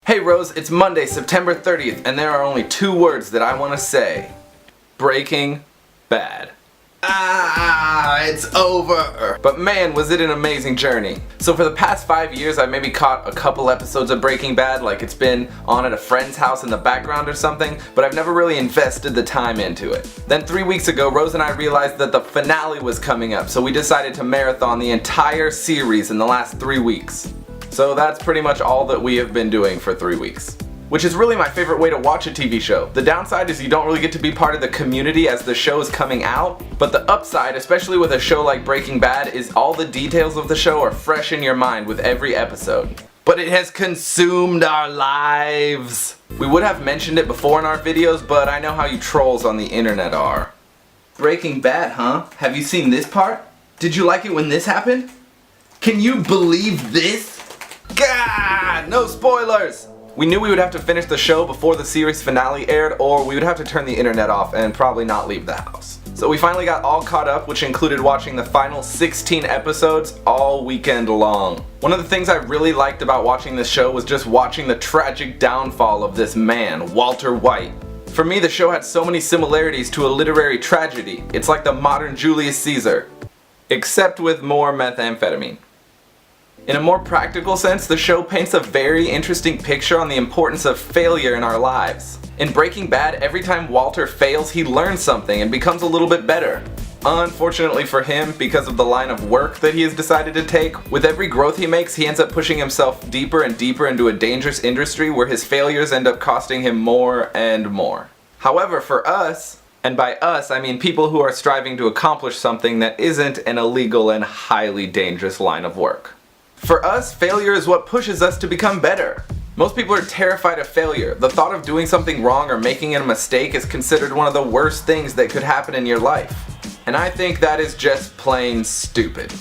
Hey Rose, it's Monday, September 30th, and there are only two words that I want to say. Breaking Bad. It's over! But man, was it an amazing journey. So for the past 5 years, I've maybe caught a couple episodes of Breaking Bad, like it's been on at a friend's house in the background or something, but I've never really invested the time into it. Then 3 weeks ago, Rose and I realized that the finale was coming up, so we decided to marathon the entire series in the last 3 weeks. So that's pretty much all that we have been doing for 3 weeks. Which is really my favorite way to watch a TV show. The downside is you don't really get to be part of the community as the show is coming out, but the upside, especially with a show like Breaking Bad, is all the details of the show are fresh in your mind with every episode. But it has consumed our lives! We would have mentioned it before in our videos, but I know how you trolls on the internet are. Breaking Bad, huh? Have you seen this part? Did you like it when this happened? Can you believe this? God, no spoilers! We knew we would have to finish the show before the series finale aired, or we would have to turn the internet off and probably not leave the house. So we finally got all caught up, which included watching the final 16 episodes all weekend long. One of the things I really liked about watching this show was just watching the tragic downfall of this man, Walter White. For me, the show had so many similarities to a literary tragedy. It's like the modern Julius Caesar, except with more methamphetamine. In a more practical sense, the show paints a very interesting picture on the importance of failure in our lives. In Breaking Bad, every time Walter fails, he learns something and becomes a little bit better. Unfortunately for him, because of the line of work that he has decided to take, with every growth he makes, he ends up pushing himself deeper and deeper into a dangerous industry where his failures end up costing him more and more. However, for us, and by us I mean people who are striving to accomplish something that isn't an illegal and highly dangerous line of work. For us, failure is what pushes us to become better. Most people are terrified of failure. The thought of doing something wrong or making a mistake is considered one of the worst things that could happen in your life. And I think that is just plain stupid.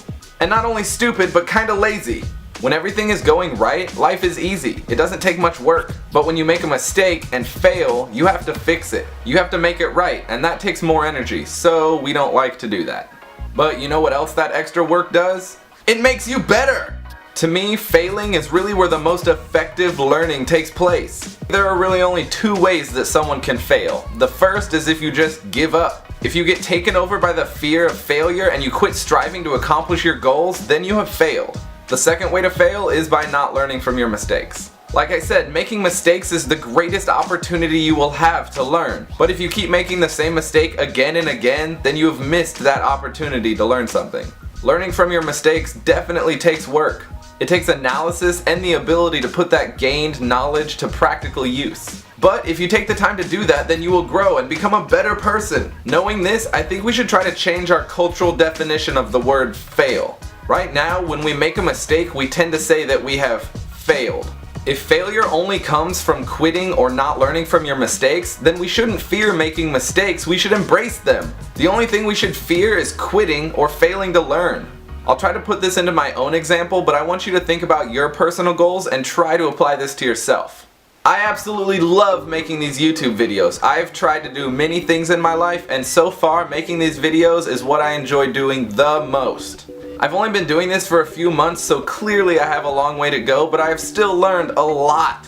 And not only stupid, but kinda lazy. When everything is going right, life is easy. It doesn't take much work. But when you make a mistake and fail, you have to fix it. You have to make it right, and that takes more energy, so we don't like to do that. But you know what else that extra work does? It makes you better! To me, failing is really where the most effective learning takes place. There are really only two ways that someone can fail. The first is if you just give up. If you get taken over by the fear of failure and you quit striving to accomplish your goals, then you have failed. The second way to fail is by not learning from your mistakes. Like I said, making mistakes is the greatest opportunity you will have to learn. But if you keep making the same mistake again and again, then you have missed that opportunity to learn something. Learning from your mistakes definitely takes work. It takes analysis and the ability to put that gained knowledge to practical use. But if you take the time to do that, then you will grow and become a better person. Knowing this, I think we should try to change our cultural definition of the word fail. Right now, when we make a mistake, we tend to say that we have failed. If failure only comes from quitting or not learning from your mistakes, then we shouldn't fear making mistakes, we should embrace them. The only thing we should fear is quitting or failing to learn. I'll try to put this into my own example, but I want you to think about your personal goals and try to apply this to yourself. I absolutely love making these YouTube videos. I've tried to do many things in my life, and so far making these videos is what I enjoy doing the most. I've only been doing this for a few months, so clearly I have a long way to go, but I have still learned a lot.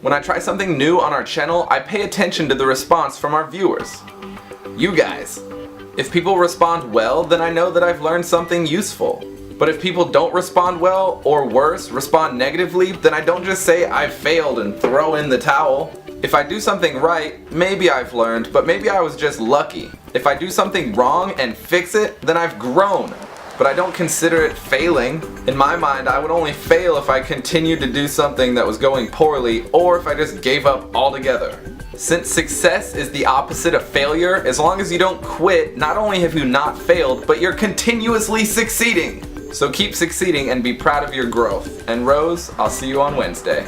When I try something new on our channel, I pay attention to the response from our viewers. You guys. If people respond well, then I know that I've learned something useful. But if people don't respond well, or worse, respond negatively, then I don't just say I've failed and throw in the towel. If I do something right, maybe I've learned, but maybe I was just lucky. If I do something wrong and fix it, then I've grown. But I don't consider it failing. In my mind, I would only fail if I continued to do something that was going poorly, or if I just gave up altogether. Since success is the opposite of failure, as long as you don't quit, not only have you not failed, but you're continuously succeeding. So keep succeeding and be proud of your growth. And Rose, I'll see you on Wednesday.